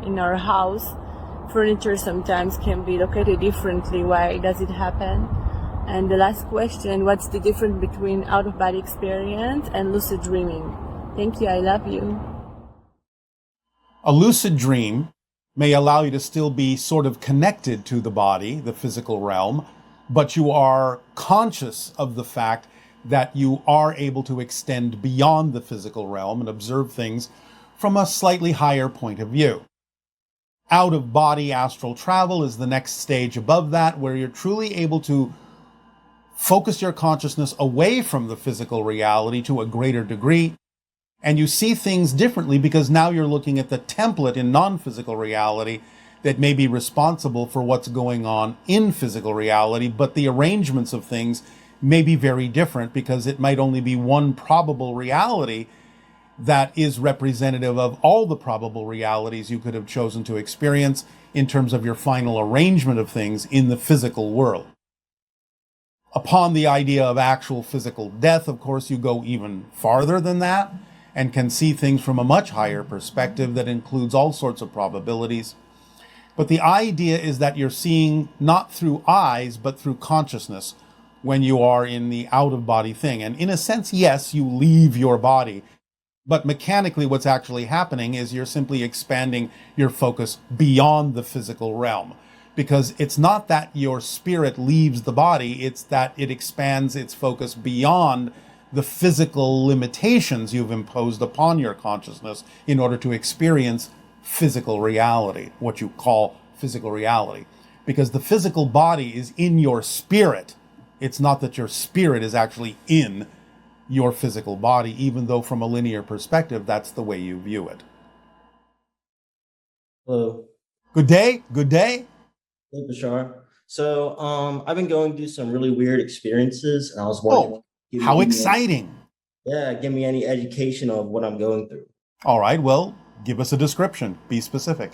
in our house, furniture sometimes can be located differently. Why does it happen? And the last question, what's the difference between out-of-body experience and lucid dreaming? Thank you, I love you. A lucid dream may allow you to still be sort of connected to the body, the physical realm, but you are conscious of the fact that you are able to extend beyond the physical realm and observe things from a slightly higher point of view. Out-of-body astral travel is the next stage above that, where you're truly able to focus your consciousness away from the physical reality to a greater degree, and you see things differently because now you're looking at the template in non-physical reality that may be responsible for what's going on in physical reality, but the arrangements of things may be very different because it might only be one probable reality that is representative of all the probable realities you could have chosen to experience in terms of your final arrangement of things in the physical world. Upon the idea of actual physical death, of course, you go even farther than that and can see things from a much higher perspective that includes all sorts of probabilities. But the idea is that you're seeing not through eyes, but through consciousness when you are in the out-of-body thing. And in a sense, yes, you leave your body. But mechanically, what's actually happening is you're simply expanding your focus beyond the physical realm. Because it's not that your spirit leaves the body, it's that it expands its focus beyond the physical limitations you've imposed upon your consciousness in order to experience physical reality, what you call physical reality. Because the physical body is in your spirit. It's not that your spirit is actually in your physical body, even though from a linear perspective, that's the way you view it. Hello. Good day. Good day. Hey, Bashar. So, I've been going through some really weird experiences, and I was wondering, how exciting! Give me any education of what I'm going through. All right. Well, give us a description. Be specific.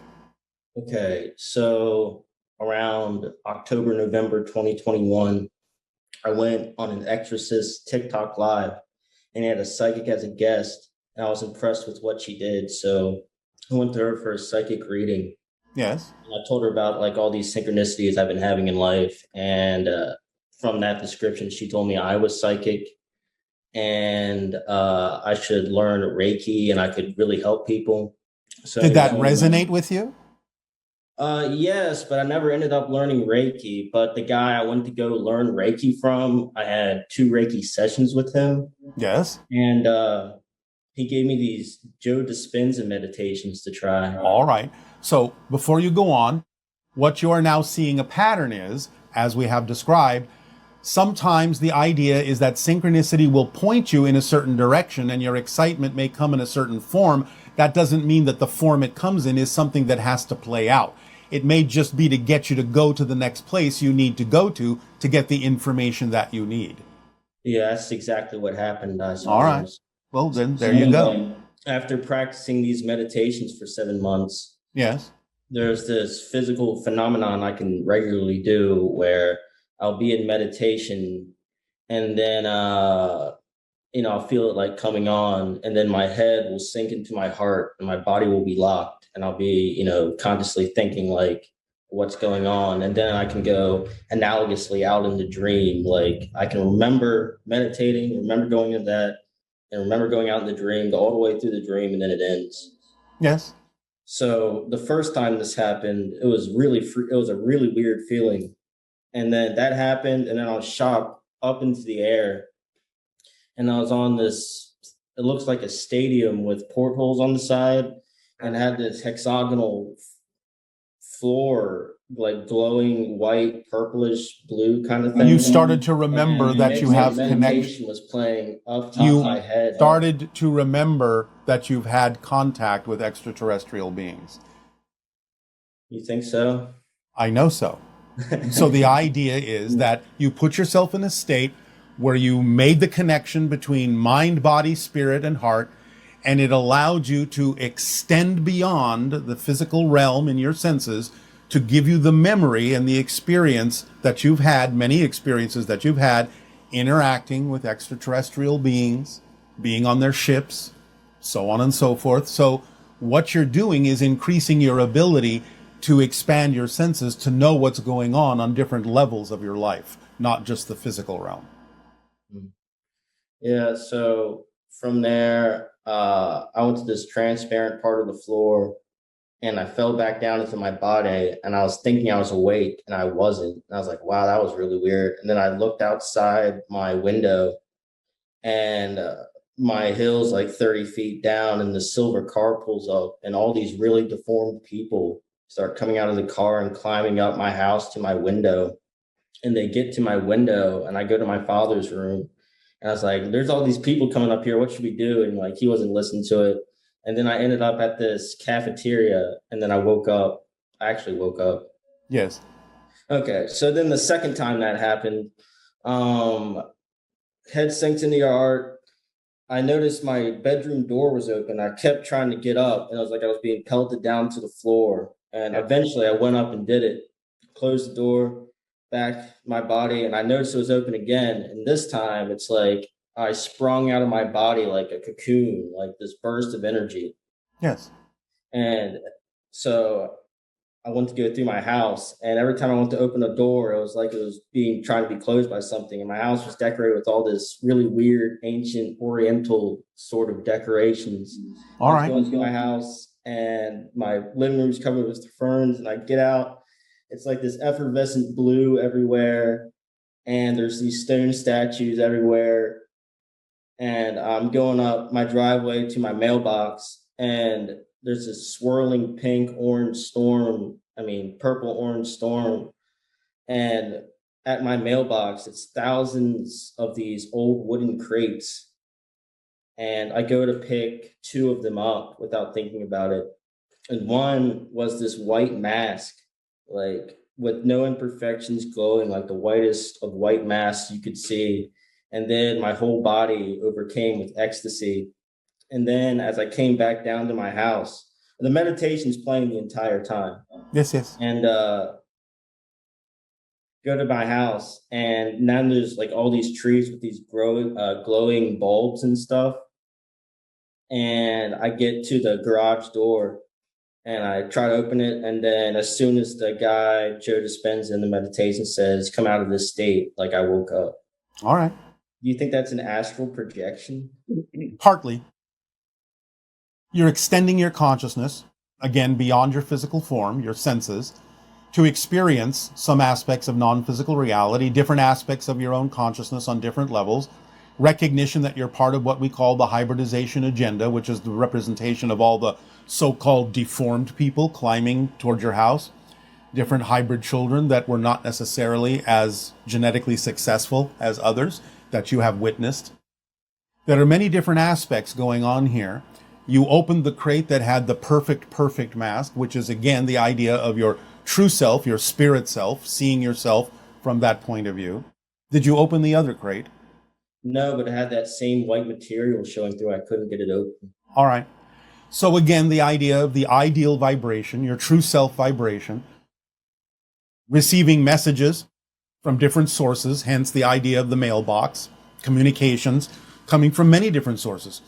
Okay. So, around October, November 2021, I went on an Exorcist TikTok live, and had a psychic as a guest, and I was impressed with what she did. So, I went to her for a psychic reading. Yes. I told her about like all these synchronicities I've been having in life. And from that description, she told me I was psychic and I should learn Reiki and I could really help people. So did that resonate with you? Yes, but I never ended up learning Reiki. But the guy I went to go learn Reiki from, I had 2 Reiki sessions with him. Yes. And he gave me these Joe Dispenza meditations to try. All right. So before you go on, what you are now seeing a pattern is, as we have described, sometimes the idea is that synchronicity will point you in a certain direction and your excitement may come in a certain form. That doesn't mean that the form it comes in is something that has to play out. It may just be to get you to go to the next place you need to go to get the information that you need. Yeah, that's exactly what happened. All right. Well, then there you go. After practicing these meditations for 7 months, yes, there's this physical phenomenon I can regularly do where I'll be in meditation and then, I'll feel it like coming on, and then my head will sink into my heart and my body will be locked, and I'll be, consciously thinking like what's going on. And then I can go analogously out in the dream. Like I can remember meditating, remember going into that, and remember going out in the dream, go all the way through the dream, and then it ends. Yes. So the first time this happened, it was a really weird feeling. And then that happened, and then I was shot up into the air, and I was on this, it looks like a stadium with portholes on the side, and had this hexagonal floor, like glowing white, purplish, blue kind of thing. You started to remember that you have connection. Was playing up top of my head. Started to remember that you've had contact with extraterrestrial beings. You think so? I know so. So the idea is that you put yourself in a state where you made the connection between mind, body, spirit, and heart, and it allowed you to extend beyond the physical realm in your senses to give you the memory and the experience that you've had, many experiences that you've had, interacting with extraterrestrial beings, being on their ships, so on and so forth. So what you're doing is increasing your ability to expand your senses to know what's going on different levels of your life, not just the physical realm. Yeah, so from there, I went to this transparent part of the floor and I fell back down into my body and I was thinking I was awake and I wasn't. And I was like, wow, that was really weird. And then I looked outside my window and my hill's like 30 feet down and the silver car pulls up and all these really deformed people start coming out of the car and climbing up my house to my window. And they get to my window and I go to my father's room and I was like, there's all these people coming up here. What should we do? And like, he wasn't listening to it. And then I ended up at this cafeteria and then I woke up. I actually woke up. Yes. Okay. So then the second time that happened, um, head sinks in the yard. I noticed my bedroom door was open. I kept trying to get up and I was like, I was being pelted down to the floor. And eventually I went up and did it, closed the door, back my body, and I noticed it was open again. And this time it's like I sprung out of my body like a cocoon, like this burst of energy. Yes. And so I went to go through my house, and every time I went to open a door, it was like it was being trying to be closed by something. And my house was decorated with all this really weird, ancient, Oriental sort of decorations. All I right. was going through my house, and my living room's covered with ferns, and I get out. It's like this effervescent blue everywhere, and there's these stone statues everywhere. And I'm going up my driveway to my mailbox, and there's this swirling pink orange storm. I mean, purple orange storm. And at my mailbox, it's thousands of these old wooden crates. And I go to pick two of them up without thinking about it. And one was this white mask, like with no imperfections, glowing like the whitest of white masks you could see. And then my whole body overcame with ecstasy. And then as I came back down to my house, the meditation's playing the entire time. Yes, yes. And go to my house, and now there's like all these trees with these glowing bulbs and stuff. And I get to the garage door, and I try to open it. And then as soon as the guy, Joe Dispenza, in the meditation says, come out of this state, like I woke up. All right. Do you think that's an astral projection? Partly. You're extending your consciousness, again, beyond your physical form, your senses, to experience some aspects of non-physical reality, different aspects of your own consciousness on different levels, recognition that you're part of what we call the hybridization agenda, which is the representation of all the so-called deformed people climbing toward your house, different hybrid children that were not necessarily as genetically successful as others that you have witnessed. There are many different aspects going on here. You opened the crate that had the perfect mask, which is again the idea of your true self, your spirit self, seeing yourself from that point of view. Did you open the other crate? No, but it had that same white material showing through. I couldn't get it open. All right. So again, the idea of the ideal vibration, your true self vibration, receiving messages from different sources, hence the idea of the mailbox, communications coming from many different sources,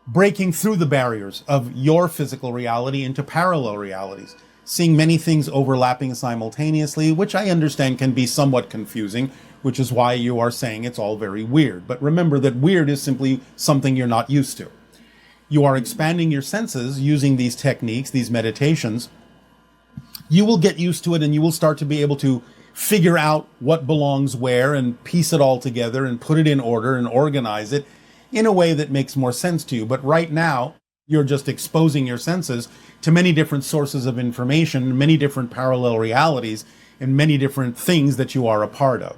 breaking through the barriers of your physical reality into parallel realities, seeing many things overlapping simultaneously, which I understand can be somewhat confusing, which is why you are saying it's all very weird. But remember that weird is simply something you're not used to. You are expanding your senses using these techniques, these meditations. You will get used to it and you will start to be able to figure out what belongs where and piece it all together and put it in order and organize it in a way that makes more sense to you. But right now, you're just exposing your senses to many different sources of information, many different parallel realities, and many different things that you are a part of.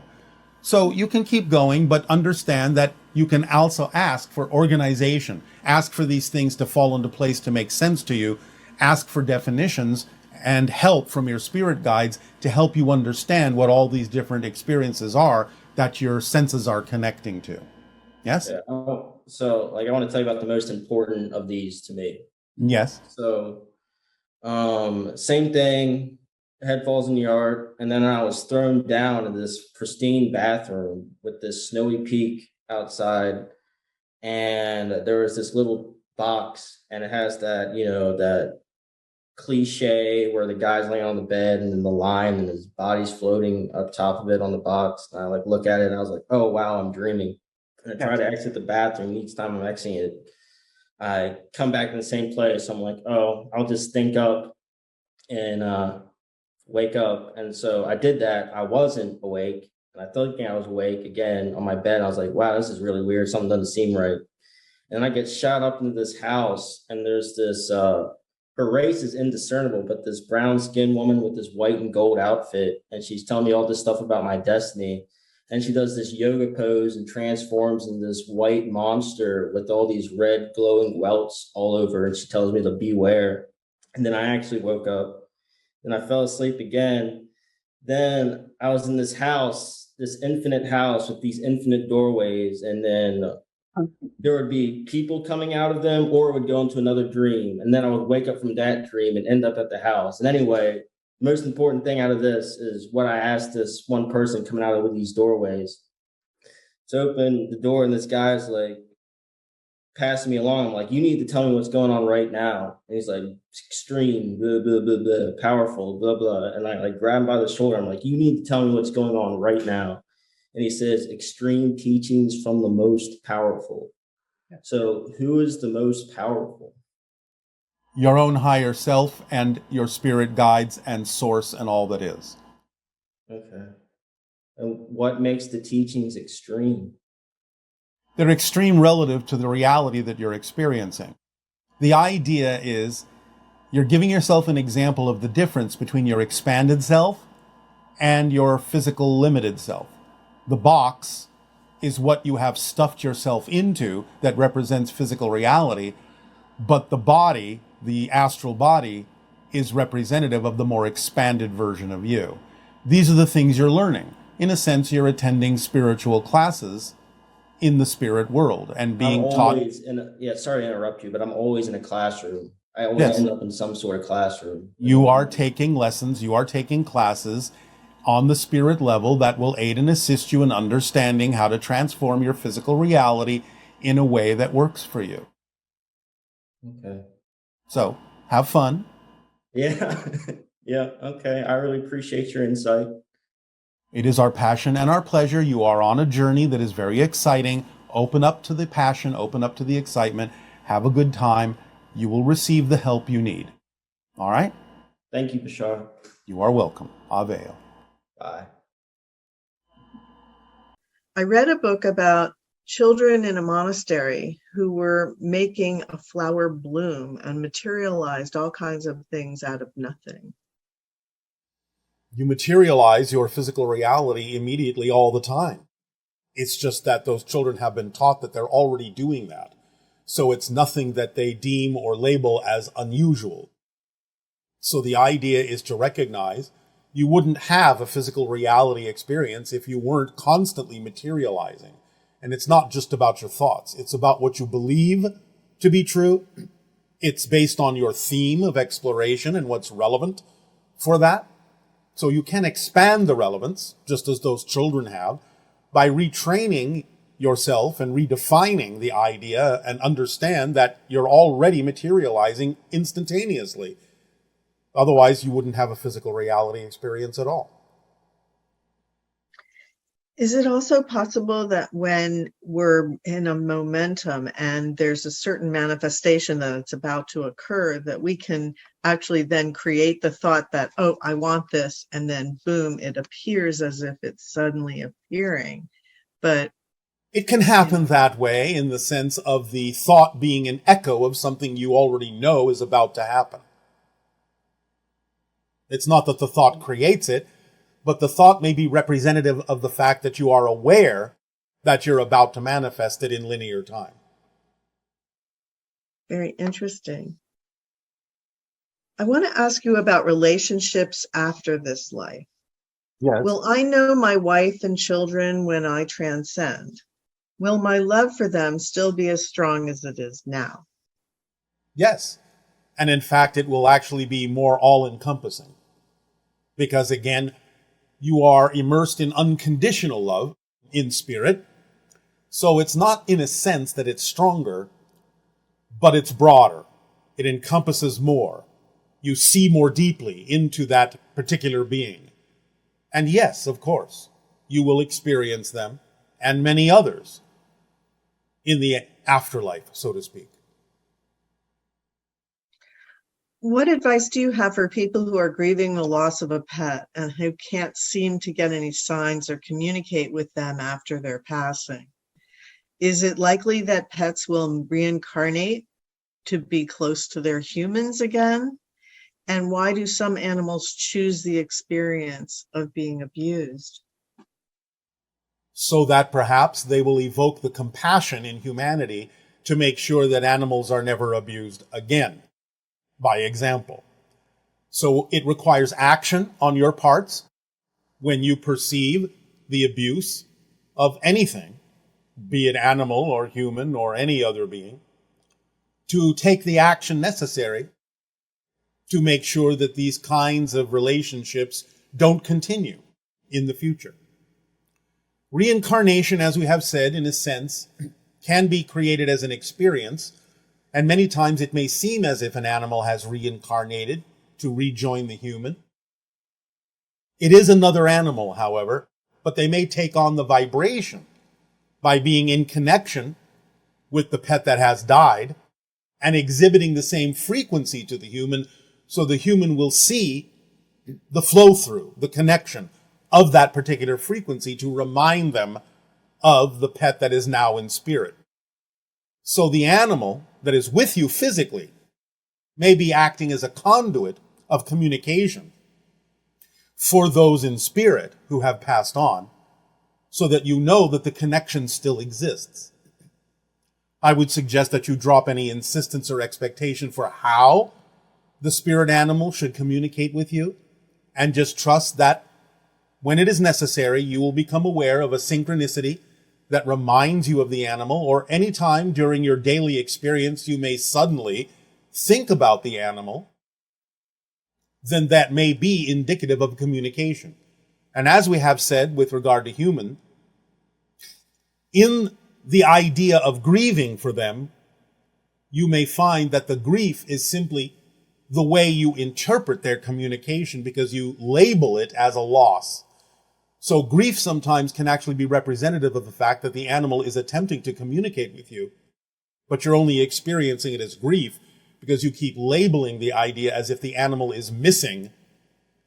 So you can keep going, but understand that you can also ask for organization, ask for these things to fall into place to make sense to you, ask for definitions and help from your spirit guides to help you understand what all these different experiences are that your senses are connecting to. Yes? Yeah. So like I want to tell you about the most important of these to me. Yes. So same thing, head falls in the yard, and then I was thrown down in this pristine bathroom with this snowy peak outside, and there was this little box, and it has that, that cliche where the guy's laying on the bed and then the line and his body's floating up top of it on the box. And I like look at it and I was like, oh wow, I'm dreaming. And I try to exit the bathroom. Each time I'm exiting it, I come back in the same place. I'm like, oh, I'll just think up and wake up. And so I did that. I wasn't awake. And I thought I was awake again on my bed. I was like, wow, this is really weird. Something doesn't seem right. And I get shot up into this house, and there's this her race is indiscernible, but this brown skinned woman with this white and gold outfit, and she's telling me all this stuff about my destiny. And she does this yoga pose and transforms into this white monster with all these red glowing welts all over. And she tells me to beware. And then I actually woke up and I fell asleep again. Then I was in this house, this infinite house with these infinite doorways. And then there would be people coming out of them, or it would go into another dream. And then I would wake up from that dream and end up at the house. And anyway, the most important thing out of this is what I asked this one person coming out of these doorways to open the door. And this guy's like passing me along. I'm like, you need to tell me what's going on right now. And he's like, extreme, blah, blah, blah, blah, powerful, blah, blah. And I like grab him by the shoulder. I'm like, you need to tell me what's going on right now. And he says, extreme teachings from the most powerful. So who is the most powerful? Your own higher self and your spirit guides and source and all that is. Okay. And what makes the teachings extreme? They're extreme relative to the reality that you're experiencing. The idea is you're giving yourself an example of the difference between your expanded self and your physical limited self. The box is what you have stuffed yourself into that represents physical reality, but the body, the astral body, is representative of the more expanded version of you. These are the things you're learning. In a sense, you're attending spiritual classes in the spirit world and being taught. Sorry to interrupt you, but I'm always in a classroom. I always end up in some sort of classroom. You are taking lessons, you are taking classes on the spirit level that will aid and assist you in understanding how to transform your physical reality in a way that works for you. Okay. So, have fun. Yeah. Yeah. Okay. I really appreciate your insight. It is our passion and our pleasure. You are on a journey that is very exciting. Open up to the passion, open up to the excitement. Have a good time. You will receive the help you need. All right? Thank you, Bashar. You are welcome. Avail. Bye. I read a book about children in a monastery who were making a flower bloom and materialized all kinds of things out of nothing. You materialize your physical reality immediately all the time. It's just that those children have been taught that they're already doing that. So it's nothing that they deem or label as unusual. So the idea is to recognize you wouldn't have a physical reality experience if you weren't constantly materializing. And it's not just about your thoughts. It's about what you believe to be true. It's based on your theme of exploration and what's relevant for that. So you can expand the relevance, just as those children have, by retraining yourself and redefining the idea and understand that you're already materializing instantaneously. Otherwise, you wouldn't have a physical reality experience at all. Is it also possible that when we're in a momentum and there's a certain manifestation that it's about to occur, that we can actually then create the thought that, oh, I want this, and then boom, it appears as if it's suddenly appearing. But it can happen that way in the sense of the thought being an echo of something you already know is about to happen. It's not that the thought creates it, but the thought may be representative of the fact that you are aware that you're about to manifest it in linear time. Very interesting. I want to ask you about relationships after this life. Yes. Will I know my wife and children when I transcend? Will my love for them still be as strong as it is now? Yes. And in fact, it will actually be more all-encompassing. Because again, you are immersed in unconditional love in spirit. So it's not in a sense that it's stronger, but it's broader. It encompasses more. You see more deeply into that particular being. And yes, of course, you will experience them and many others in the afterlife, so to speak. What advice do you have for people who are grieving the loss of a pet and who can't seem to get any signs or communicate with them after their passing? Is it likely that pets will reincarnate to be close to their humans again? And why do some animals choose the experience of being abused? So that perhaps they will evoke the compassion in humanity to make sure that animals are never abused again, by example. So it requires action on your parts when you perceive the abuse of anything, be it animal or human or any other being, to take the action necessary to make sure that these kinds of relationships don't continue in the future. Reincarnation, as we have said, in a sense, can be created as an experience, and many times it may seem as if an animal has reincarnated to rejoin the human. It is another animal, however, but they may take on the vibration by being in connection with the pet that has died and exhibiting the same frequency to the human, so the human will see the flow through, the connection of that particular frequency to remind them of the pet that is now in spirit. So the animal that is with you physically may be acting as a conduit of communication for those in spirit who have passed on, so that you know that the connection still exists. I would suggest that you drop any insistence or expectation for how the spirit animal should communicate with you, and just trust that when it is necessary, you will become aware of a synchronicity that reminds you of the animal, or any time during your daily experience you may suddenly think about the animal, then that may be indicative of communication. And as we have said with regard to human, in the idea of grieving for them, you may find that the grief is simply the way you interpret their communication, because you label it as a loss. So grief sometimes can actually be representative of the fact that the animal is attempting to communicate with you, but you're only experiencing it as grief because you keep labeling the idea as if the animal is missing.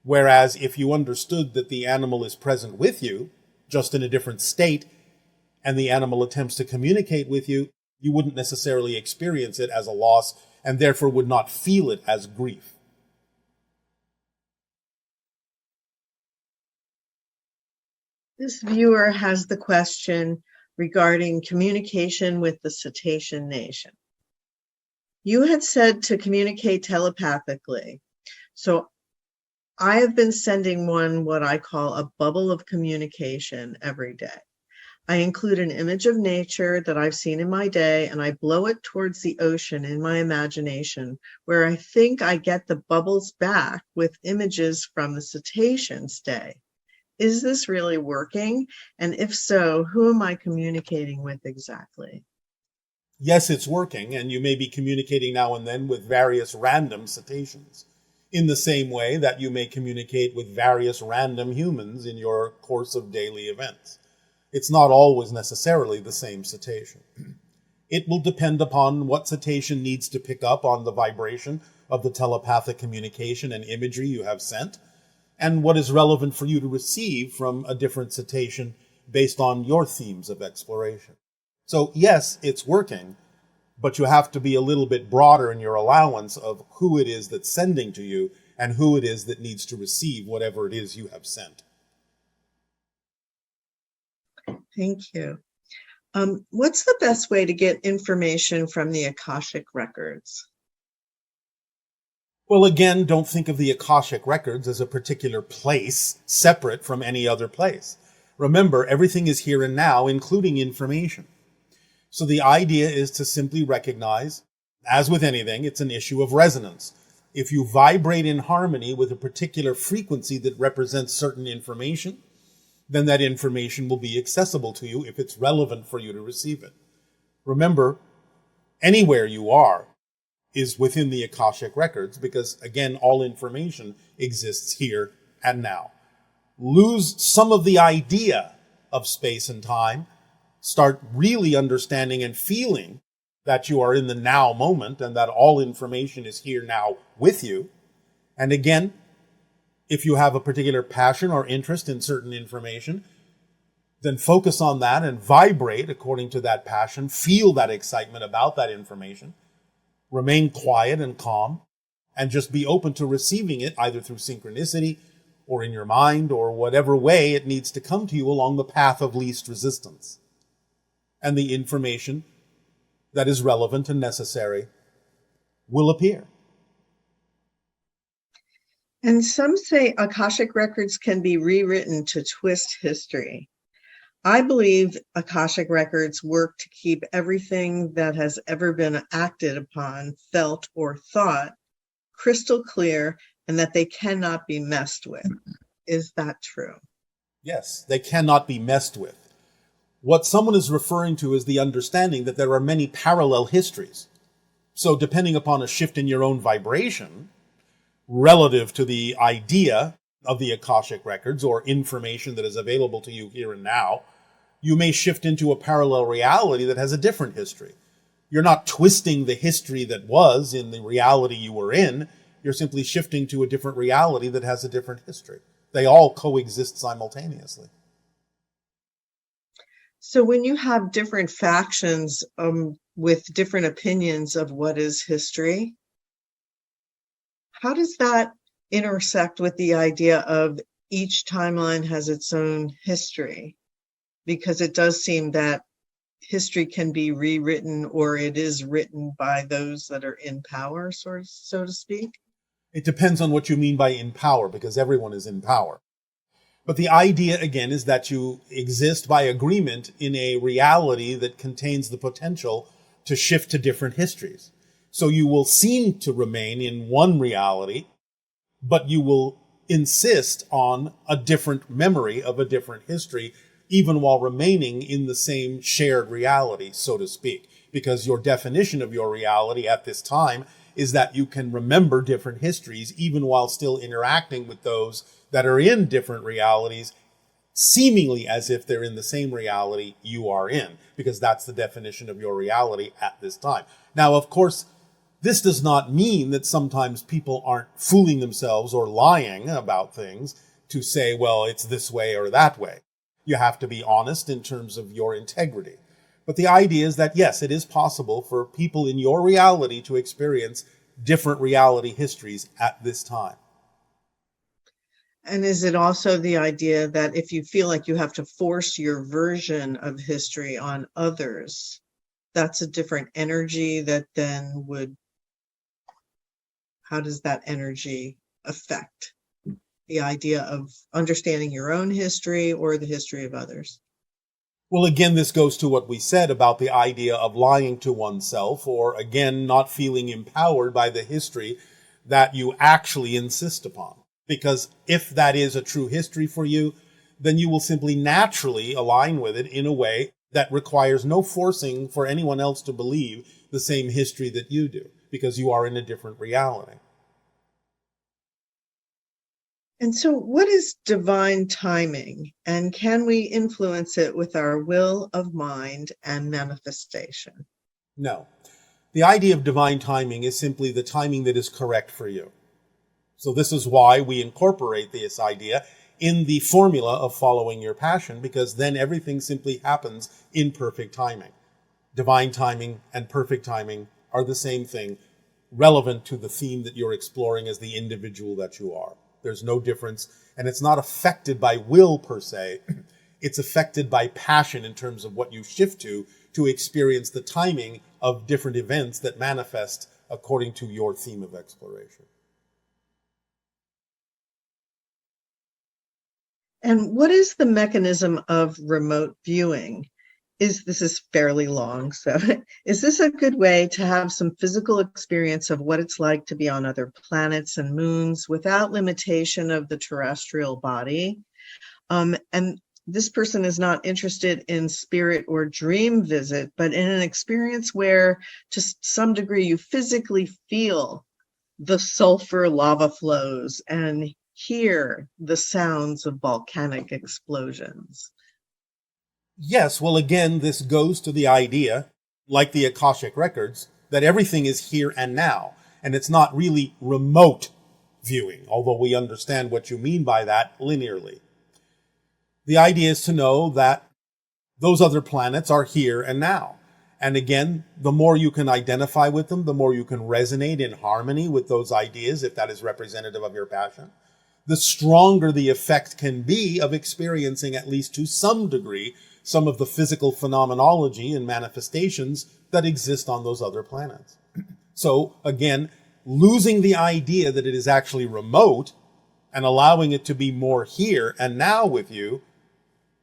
Whereas if you understood that the animal is present with you, just in a different state, and the animal attempts to communicate with you, you wouldn't necessarily experience it as a loss, and therefore would not feel it as grief. This viewer has the question regarding communication with the Cetacean Nation. You had said to communicate telepathically. So I have been sending one what I call a bubble of communication every day. I include an image of nature that I've seen in my day, and I blow it towards the ocean in my imagination, where I think I get the bubbles back with images from the cetaceans' day. Is this really working? And if so, who am I communicating with exactly? Yes, it's working, and you may be communicating now and then with various random cetaceans, in the same way that you may communicate with various random humans in your course of daily events. It's not always necessarily the same cetacean. It will depend upon what cetacean needs to pick up on the vibration of the telepathic communication and imagery you have sent, and what is relevant for you to receive from a different cetacean based on your themes of exploration. So yes, it's working, but you have to be a little bit broader in your allowance of who it is that's sending to you and who it is that needs to receive whatever it is you have sent. Thank you. What's the best way to get information from the Akashic records? Well, again, don't think of the Akashic records as a particular place separate from any other place. Remember, everything is here and now, including information. So the idea is to simply recognize, as with anything, it's an issue of resonance. If you vibrate in harmony with a particular frequency that represents certain information, then that information will be accessible to you if it's relevant for you to receive it. Remember, anywhere you are is within the Akashic records, because again, all information exists here and now. Lose some of the idea of space and time, start really understanding and feeling that you are in the now moment and that all information is here now with you. And again, if you have a particular passion or interest in certain information, then focus on that and vibrate according to that passion, feel that excitement about that information, remain quiet and calm, and just be open to receiving it either through synchronicity or in your mind or whatever way it needs to come to you along the path of least resistance. And the information that is relevant and necessary will appear. And some say Akashic records can be rewritten to twist history. I believe Akashic records work to keep everything that has ever been acted upon, felt, or thought crystal clear, and that they cannot be messed with. Is that true? Yes, they cannot be messed with. What someone is referring to is the understanding that there are many parallel histories. So depending upon a shift in your own vibration, relative to the idea of the Akashic records or information that is available to you here and now, you may shift into a parallel reality that has a different history. You're not twisting the history that was in the reality you were in. You're simply shifting to a different reality that has a different history. They all coexist simultaneously. So when you have different factions with different opinions of what is history, how does that intersect with the idea of each timeline has its own history? Because it does seem that history can be rewritten, or it is written by those that are in power, so to speak. It depends on what you mean by in power, because everyone is in power. But the idea, again, is that you exist by agreement in a reality that contains the potential to shift to different histories. So you will seem to remain in one reality, but you will insist on a different memory of a different history, even while remaining in the same shared reality, so to speak. Because your definition of your reality at this time is that you can remember different histories, even while still interacting with those that are in different realities, seemingly as if they're in the same reality you are in, because that's the definition of your reality at this time. Now, of course, this does not mean that sometimes people aren't fooling themselves or lying about things to say, well, it's this way or that way. You have to be honest in terms of your integrity. But the idea is that, yes, it is possible for people in your reality to experience different reality histories at this time. And is it also the idea that if you feel like you have to force your version of history on others, that's a different energy that then would, how does that energy affect the idea of understanding your own history or the history of others? Well, again, this goes to what we said about the idea of lying to oneself, or again, not feeling empowered by the history that you actually insist upon. Because if that is a true history for you, then you will simply naturally align with it in a way that requires no forcing for anyone else to believe the same history that you do, because you are in a different reality. And so what is divine timing, and can we influence it with our will of mind and manifestation? No. The idea of divine timing is simply the timing that is correct for you. So this is why we incorporate this idea in the formula of following your passion, because then everything simply happens in perfect timing. Divine timing and perfect timing are the same thing, relevant to the theme that you're exploring as the individual that you are. There's no difference, and it's not affected by will per se. It's affected by passion in terms of what you shift to experience the timing of different events that manifest according to your theme of exploration. And what is the mechanism of remote viewing? This is fairly long, so is this a good way to have some physical experience of what it's like to be on other planets and moons without limitation of the terrestrial body? And this person is not interested in spirit or dream visit, but in an experience where to some degree you physically feel the sulfur lava flows and hear the sounds of volcanic explosions. Yes, well, again, this goes to the idea, like the Akashic records, that everything is here and now, and it's not really remote viewing, although we understand what you mean by that linearly. The idea is to know that those other planets are here and now. And again, the more you can identify with them, the more you can resonate in harmony with those ideas, if that is representative of your passion, the stronger the effect can be of experiencing, at least to some degree, some of the physical phenomenology and manifestations that exist on those other planets. So again, losing the idea that it is actually remote and allowing it to be more here and now with you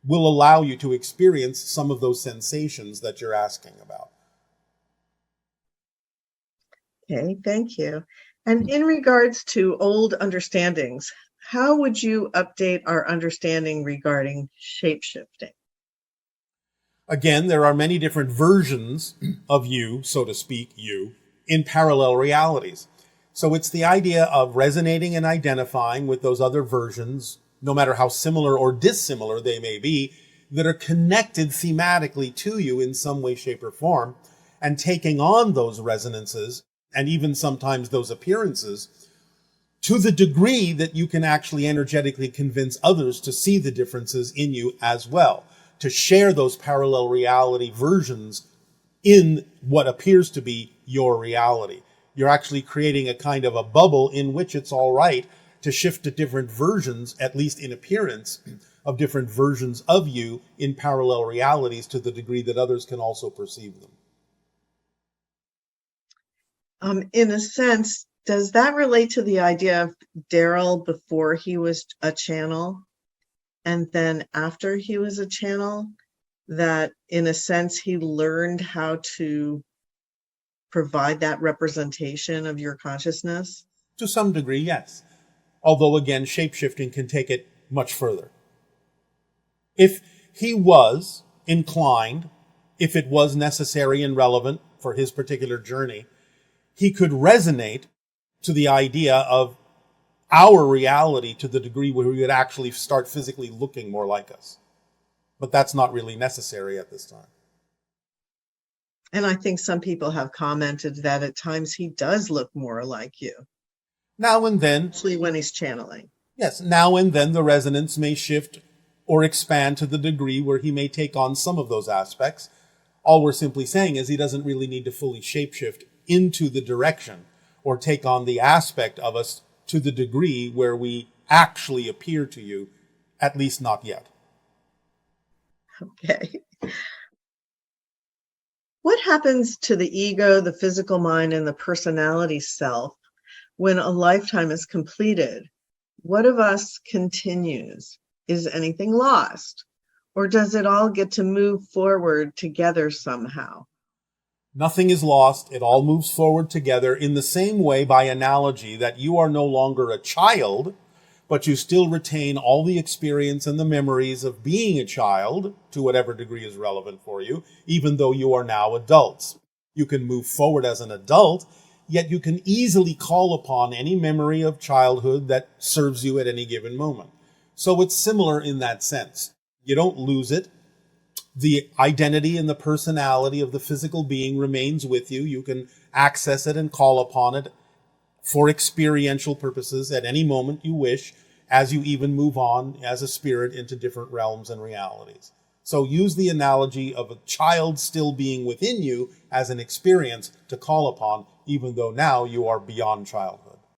will allow you to experience some of those sensations that you're asking about. Okay, thank you. And in regards to old understandings, how would you update our understanding regarding shape-shifting? Again, there are many different versions of you, so to speak, you, in parallel realities. So it's the idea of resonating and identifying with those other versions, no matter how similar or dissimilar they may be, that are connected thematically to you in some way, shape, or form, and taking on those resonances and even sometimes those appearances to the degree that you can actually energetically convince others to see the differences in you as well, to share those parallel reality versions in what appears to be your reality. You're actually creating a kind of a bubble in which it's all right to shift to different versions, at least in appearance, of different versions of you in parallel realities to the degree that others can also perceive them. In a sense, does that relate to the idea of Daryl before he was a channel and then after he was a channel, that in a sense he learned how to provide that representation of your consciousness? To some degree, yes. Although, again, shapeshifting can take it much further. If he was inclined, if it was necessary and relevant for his particular journey, he could resonate to the idea of our reality to the degree where we would actually start physically looking more like us. But that's not really necessary at this time. And I think some people have commented that at times he does look more like you. Now and then, Especially when he's channeling. yes, now and then the resonance may shift or expand to the degree where he may take on some of those aspects. All we're simply saying is he doesn't really need to fully shapeshift into the direction or take on the aspect of us to the degree where we actually appear to you, at least not yet. Okay. What happens to the ego, the physical mind, and the personality self when a lifetime is completed? What of us continues? Is anything lost? Or does it all get to move forward together somehow? Nothing is lost. It all moves forward together in the same way, by analogy, that you are no longer a child, but you still retain all the experience and the memories of being a child to whatever degree is relevant for you, even though you are now adults. You can move forward as an adult, yet you can easily call upon any memory of childhood that serves you at any given moment. So it's similar in that sense. You don't lose it. The identity and the personality of the physical being remains with you. You can access it and call upon it for experiential purposes at any moment you wish, as you even move on as a spirit into different realms and realities. So use the analogy of a child still being within you as an experience to call upon, even though now you are beyond childhood.